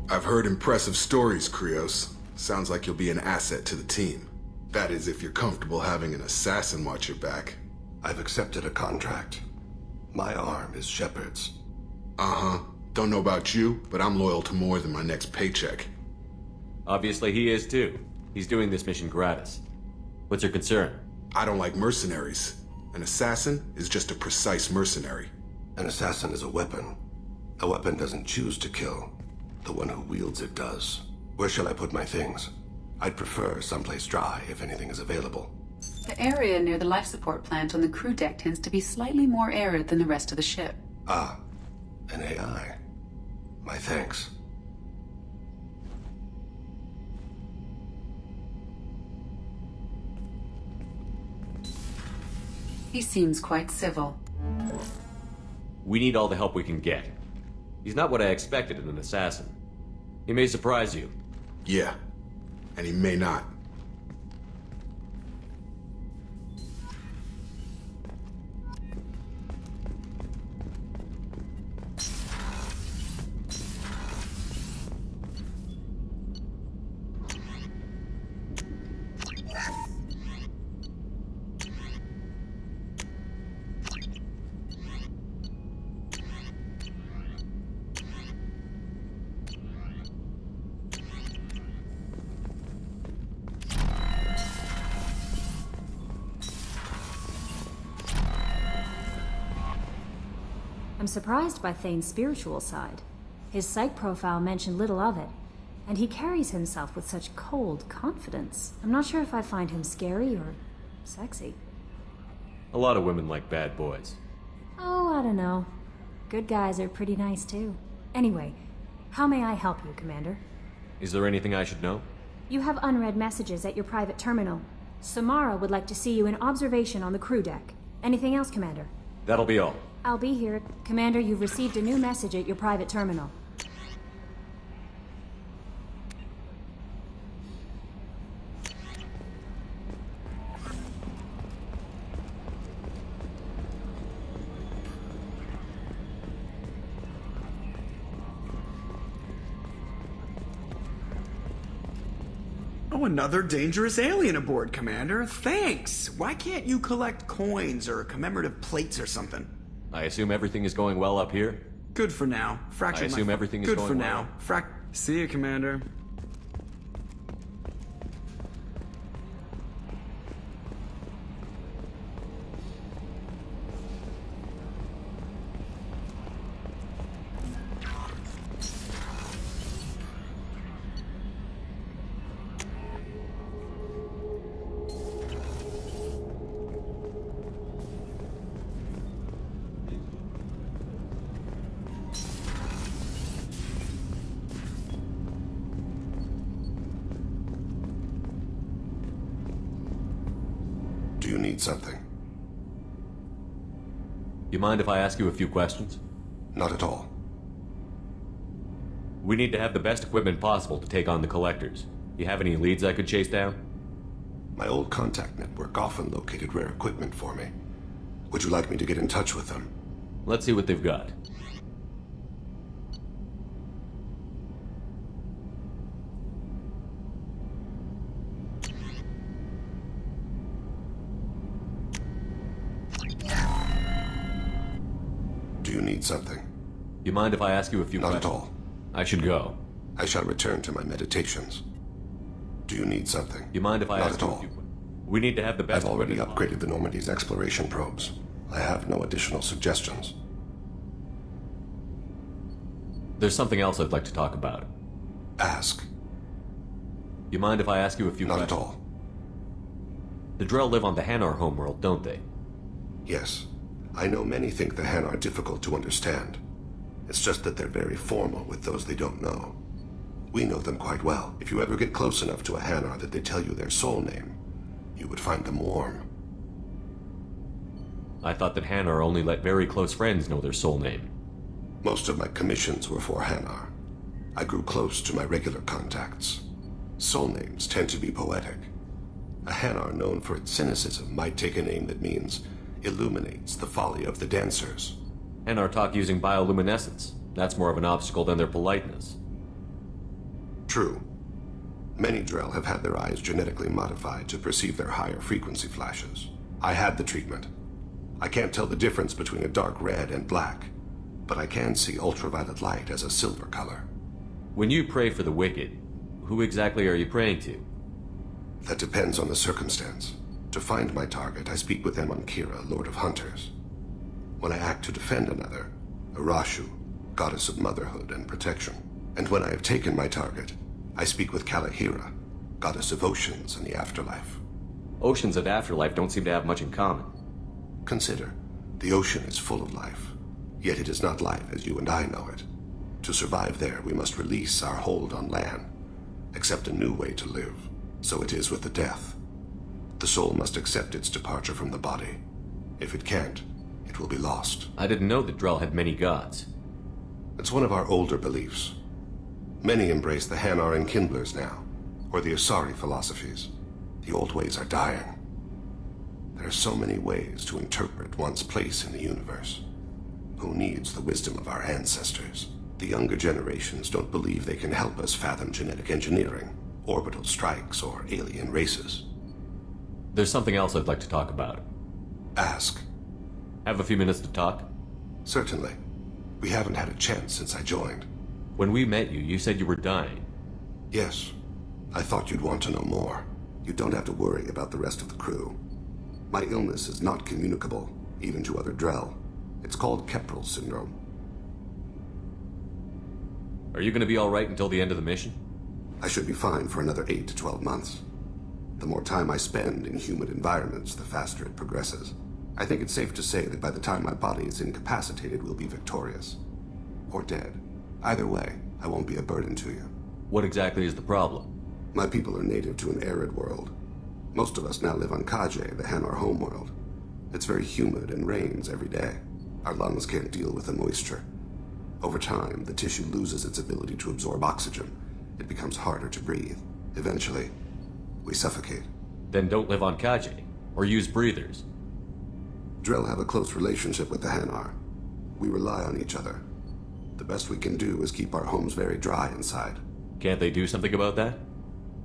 I've heard impressive stories, Krios. Sounds like you'll be an asset to the team. That is, if you're comfortable having an assassin watch your back. I've accepted a contract. My arm is Shepard's. Uh-huh. Don't know about you, but I'm loyal to more than my next paycheck. Obviously he is too. He's doing this mission gratis. What's your concern? I don't like mercenaries. An assassin is just a precise mercenary. An assassin is a weapon. A weapon doesn't choose to kill. The one who wields it does. Where shall I put my things? I'd prefer someplace dry if anything is available. The area near the life support plant on the crew deck tends to be slightly more arid than the rest of the ship. Ah, an AI. My thanks. He seems quite civil. We need all the help we can get. He's not what I expected in an assassin. He may surprise you. Yeah, and he may not. I'm surprised by Thane's spiritual side. His psych profile mentioned little of it, and he carries himself with such cold confidence. I'm not sure if I find him scary or sexy. A lot of women like bad boys. Oh, I don't know. Good guys are pretty nice too. Anyway, how may I help you, Commander? Is there anything I should know? You have unread messages at your private terminal. Samara would like to see you in observation on the crew deck. Anything else, Commander? That'll be all. I'll be here. Commander, you've received a new message at your private terminal. Oh, another dangerous alien aboard, Commander. Thanks! Why can't you collect coins or commemorative plates or something? I assume everything is going well up here? Good for now. I assume everything is Good going for well. now. See you, Commander. Do you need something? You mind if I ask you a few questions? Not at all. We need to have the best equipment possible to take on the collectors. You have any leads I could chase down? My old contact network often located rare equipment for me. Would you like me to get in touch with them? Let's see what they've got. Do you need something? You mind if I ask you a few Not questions? at all. I should go. I shall return to my meditations. Do you need something? You mind if I Not ask at you a all. few questions? We need to have the best I've already equipment upgraded the Normandy's exploration probes. I have no additional suggestions. There's something else I'd like to talk about. Ask. You mind if I ask you a few Not questions? at all. The Drell live on the Hanar homeworld, don't they? Yes. I know many think the Han are difficult to understand. It's just that they're very formal with those they don't know. We know them quite well. If you ever get close enough to a Hanar that they tell you their soul name, you would find them warm. I thought that Hanar only let very close friends know their soul name. Most of my commissions were for Hanar. I grew close to my regular contacts. Soul names tend to be poetic. A Hanar known for its cynicism might take a name that means illuminates the folly of the dancers. Hanar talk using bioluminescence. That's more of an obstacle than their politeness. True. Many Drell have had their eyes genetically modified to perceive their higher frequency flashes. I had the treatment. I can't tell the difference between a dark red and black, but I can see ultraviolet light as a silver color. When you pray for the wicked, who exactly are you praying to? That depends on the circumstance. To find my target, I speak with them on Kira, Lord of Hunters. When I act to defend another, Arashu, Goddess of Motherhood and Protection. And when I have taken my target, I speak with Kalahira, Goddess of Oceans and the Afterlife. Oceans and afterlife don't seem to have much in common. Consider, the ocean is full of life, yet it is not life as you and I know it. To survive there, we must release our hold on land, accept a new way to live. So it is with the death. The soul must accept its departure from the body. If it can't, it will be lost. I didn't know that Drell had many gods. It's one of our older beliefs. Many embrace the Hanar and Kindlers now, or the Asari philosophies. The old ways are dying. There are so many ways to interpret one's place in the universe. Who needs the wisdom of our ancestors? The younger generations don't believe they can help us fathom genetic engineering, orbital strikes, or alien races. There's something else I'd like to talk about. Ask. Have a few minutes to talk? Certainly. We haven't had a chance since I joined. When we met you, you said you were dying. Yes. I thought you'd want to know more. You don't have to worry about the rest of the crew. My illness is not communicable, even to other Drell. It's called Keprel syndrome. Are you going to be all right until the end of the mission? I should be fine for another 8 to 12 months. The more time I spend in humid environments, the faster it progresses. I think it's safe to say that by the time my body is incapacitated, we'll be victorious. Or dead. Either way, I won't be a burden to you. What exactly is the problem? My people are native to an arid world. Most of us now live on Kaje, the Hanar homeworld. It's very humid and rains every day. Our lungs can't deal with the moisture. Over time, the tissue loses its ability to absorb oxygen. It becomes harder to breathe. Eventually, we suffocate. Then don't live on Kaje, or use breathers. Drell have a close relationship with the Hanar. We rely on each other. The best we can do is keep our homes very dry inside. Can't they do something about that?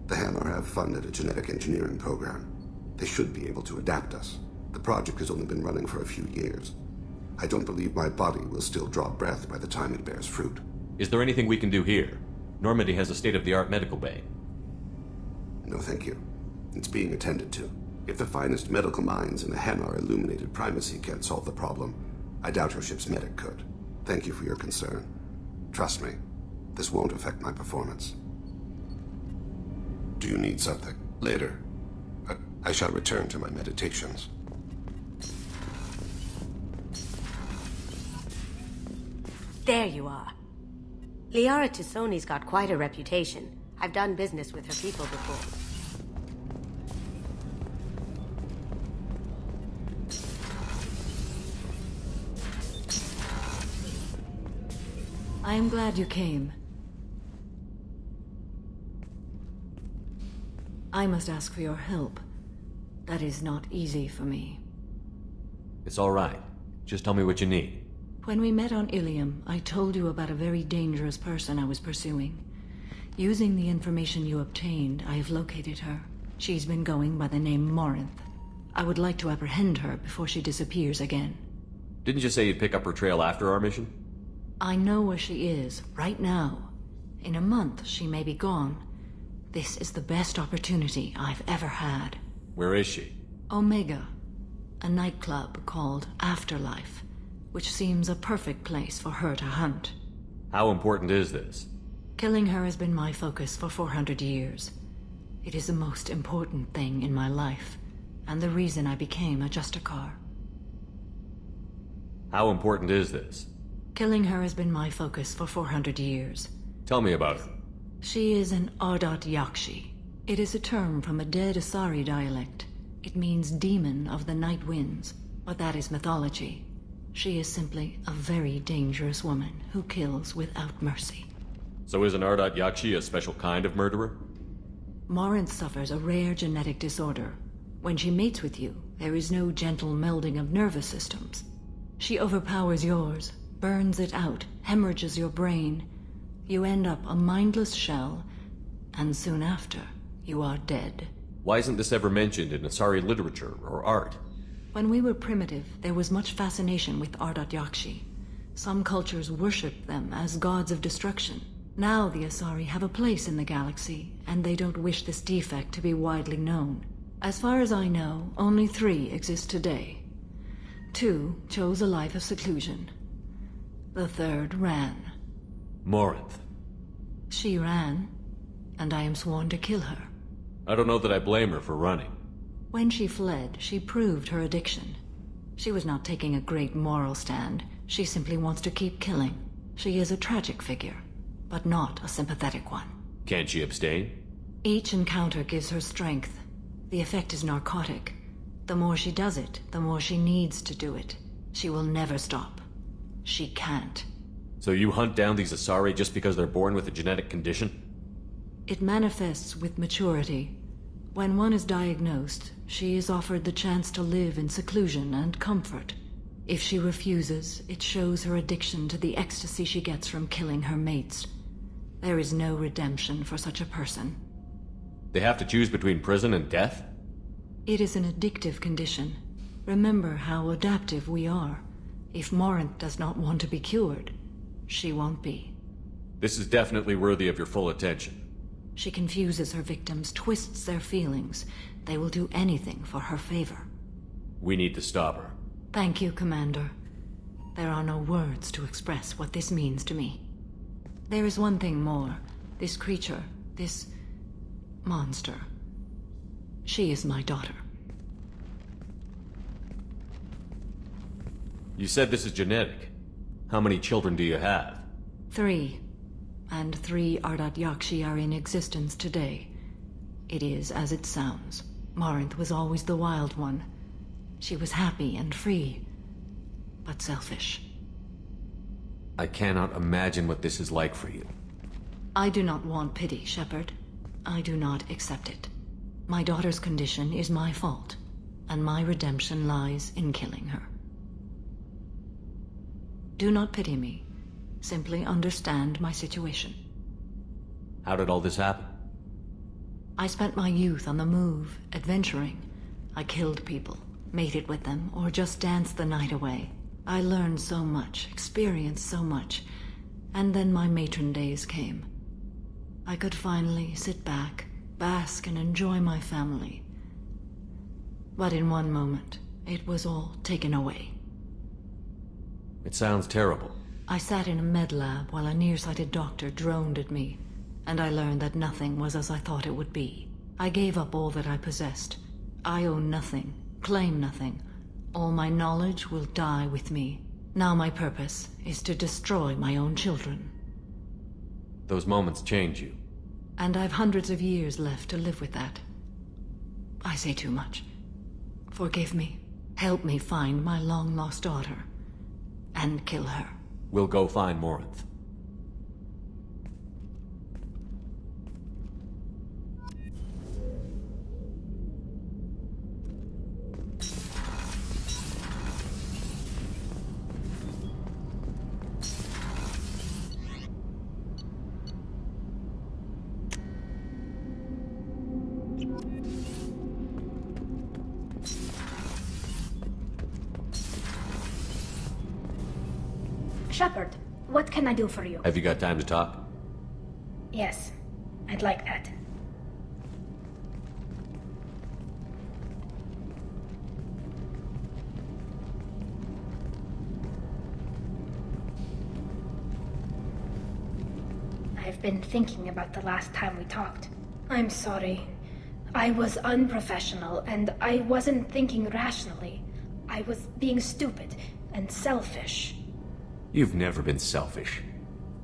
The Hanar have funded a genetic engineering program. They should be able to adapt us. The project has only been running for a few years. I don't believe my body will still draw breath by the time it bears fruit. Is there anything we can do here? Normandy has a state-of-the-art medical bay. No, thank you. It's being attended to. If the finest medical minds in the Hanar illuminated primacy can't solve the problem, I doubt your ship's medic could. Thank you for your concern. Trust me, this won't affect my performance. Do you need something? Later. I shall return to my meditations. There you are. Liara Tisoni's got quite a reputation. I've done business with her people before. I am glad you came. I must ask for your help. That is not easy for me. It's all right. Just tell me what you need. When we met on Ilium, I told you about a very dangerous person I was pursuing. Using the information you obtained, I have located her. She's been going by the name Morinth. I would like to apprehend her before she disappears again. Didn't you say you'd pick up her trail after our mission? I know where she is, right now. In a month, she may be gone. This is the best opportunity I've ever had. Where is she? Omega, a nightclub called Afterlife, which seems a perfect place for her to hunt. How important is this? Killing her has been my focus for 400 years. It is the most important thing in my life, and the reason I became a Justicar. How important is this? Killing her has been my focus for 400 years. Tell me about her. She is an Ardat Yakshi. It is a term from a dead Asari dialect. It means demon of the night winds, but that is mythology. She is simply a very dangerous woman who kills without mercy. So is an Ardat Yakshi a special kind of murderer? Morinth suffers a rare genetic disorder. When she mates with you, there is no gentle melding of nervous systems. She overpowers yours, burns it out, hemorrhages your brain. You end up a mindless shell, and soon after, you are dead. Why isn't this ever mentioned in Asari literature or art? When we were primitive, there was much fascination with Ardat Yakshi. Some cultures worshipped them as gods of destruction. Now the Asari have a place in the galaxy, and they don't wish this defect to be widely known. As far as I know, only 3 exist today. 2 chose a life of seclusion. The 3rd ran. Morinth. She ran, and I am sworn to kill her. I don't know that I blame her for running. When she fled, she proved her addiction. She was not taking a great moral stand. She simply wants to keep killing. She is a tragic figure, but not a sympathetic one. Can't she abstain? Each encounter gives her strength. The effect is narcotic. The more she does it, the more she needs to do it. She will never stop. She can't. So you hunt down these Asari just because they're born with a genetic condition? It manifests with maturity. When one is diagnosed, she is offered the chance to live in seclusion and comfort. If she refuses, it shows her addiction to the ecstasy she gets from killing her mates. There is no redemption for such a person. They have to choose between prison and death? It is an addictive condition. Remember how adaptive we are. If Morinth does not want to be cured, she won't be. This is definitely worthy of your full attention. She confuses her victims, twists their feelings. They will do anything for her favor. We need to stop her. Thank you, Commander. There are no words to express what this means to me. There is one thing more. This creature, this monster. She is my daughter. You said this is genetic. How many children do you have? 3. And 3 Ardat Yakshi are in existence today. It is as it sounds. Morinth was always the wild one. She was happy and free, but selfish. I cannot imagine what this is like for you. I do not want pity, Shepard. I do not accept it. My daughter's condition is my fault, and my redemption lies in killing her. Do not pity me. Simply understand my situation. How did all this happen? I spent my youth on the move, adventuring. I killed people, mated with them, or just danced the night away. I learned so much, experienced so much, and then my matron days came. I could finally sit back, bask and enjoy my family. But in one moment, it was all taken away. It sounds terrible. I sat in a med lab while a nearsighted doctor droned at me, and I learned that nothing was as I thought it would be. I gave up all that I possessed. I own nothing, claim nothing. All my knowledge will die with me. Now my purpose is to destroy my own children. Those moments change you. And I've hundreds of years left to live with that. I say too much. Forgive me. Help me find my long-lost daughter. And kill her. We'll go find Morinth. Shepard, what can I do for you? Have you got time to talk? Yes, I'd like that. I've been thinking about the last time we talked. I'm sorry. I was unprofessional, and I wasn't thinking rationally. I was being stupid and selfish. You've never been selfish.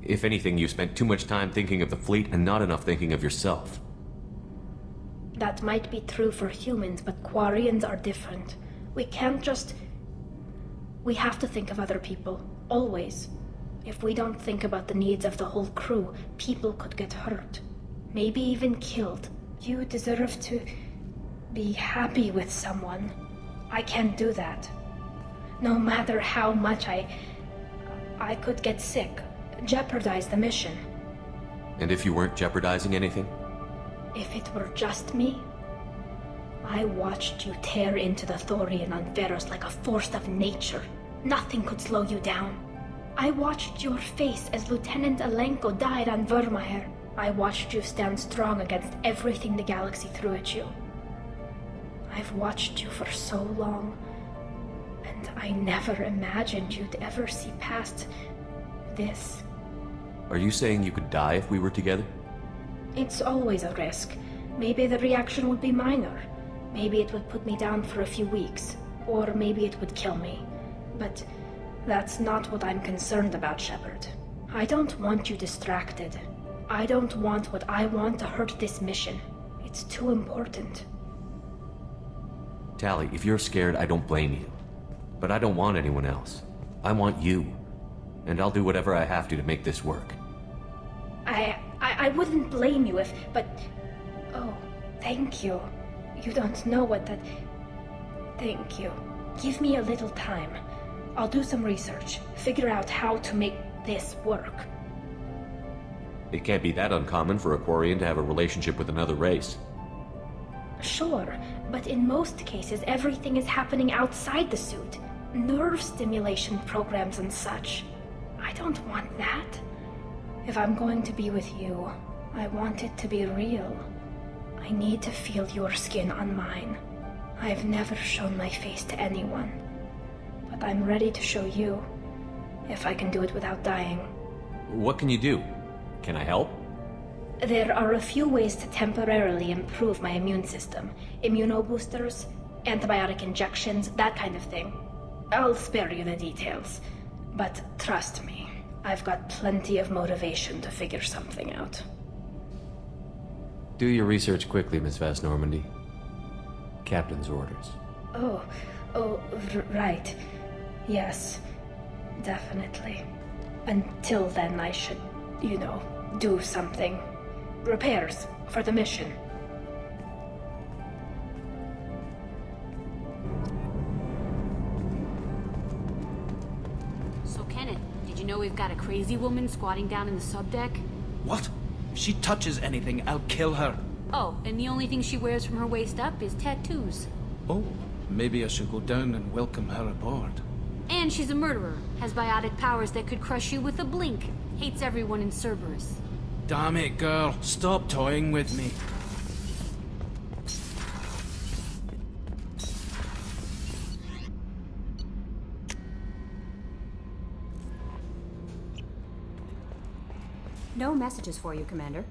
If anything, you spent too much time thinking of the fleet and not enough thinking of yourself. That might be true for humans, but Quarians are different. We can't just... We have to think of other people, always. If we don't think about the needs of the whole crew, people could get hurt. Maybe even killed. You deserve to be happy with someone. I can't do that. No matter how much I could get sick, jeopardize the mission. And if you weren't jeopardizing anything? If it were just me, I watched you tear into the Thorian on Veros like a force of nature. Nothing could slow you down. I watched your face as Lieutenant Alenko died on Vermeer. I watched you stand strong against everything the galaxy threw at you. I've watched you for so long, and I never imagined you'd ever see past this. Are you saying you could die if we were together? It's always a risk. Maybe the reaction would be minor. Maybe it would put me down for a few weeks. Or maybe it would kill me. But that's not what I'm concerned about, Shepard. I don't want you distracted. I don't want what I want to hurt this mission. It's too important. Tally, if you're scared, I don't blame you. But I don't want anyone else. I want you. And I'll do whatever I have to make this work. I wouldn't blame you if, but... Oh, thank you. You don't know what that... Thank you. Give me a little time. I'll do some research, figure out how to make this work. It can't be that uncommon for a Quarian to have a relationship with another race. Sure, but in most cases everything is happening outside the suit. Nerve stimulation programs and such. I don't want that. If I'm going to be with you, I want it to be real. I need to feel your skin on mine. I've never shown my face to anyone. But I'm ready to show you, if I can do it without dying. What can you do? Can I help? There are a few ways to temporarily improve my immune system. Immunoboosters, antibiotic injections, that kind of thing. I'll spare you the details. But trust me, I've got plenty of motivation to figure something out. Do your research quickly, Miss Vast Normandy. Captain's orders. Right. Yes, definitely. Until then, I should, do something. Repairs for the mission. So, Kenneth, did you know we've got a crazy woman squatting down in the subdeck? What? If she touches anything, I'll kill her. Oh, and the only thing she wears from her waist up is tattoos. Oh, maybe I should go down and welcome her aboard. And she's a murderer, has biotic powers that could crush you with a blink, hates everyone in Cerberus. Damn it, girl. Stop toying with me. No messages for you, Commander.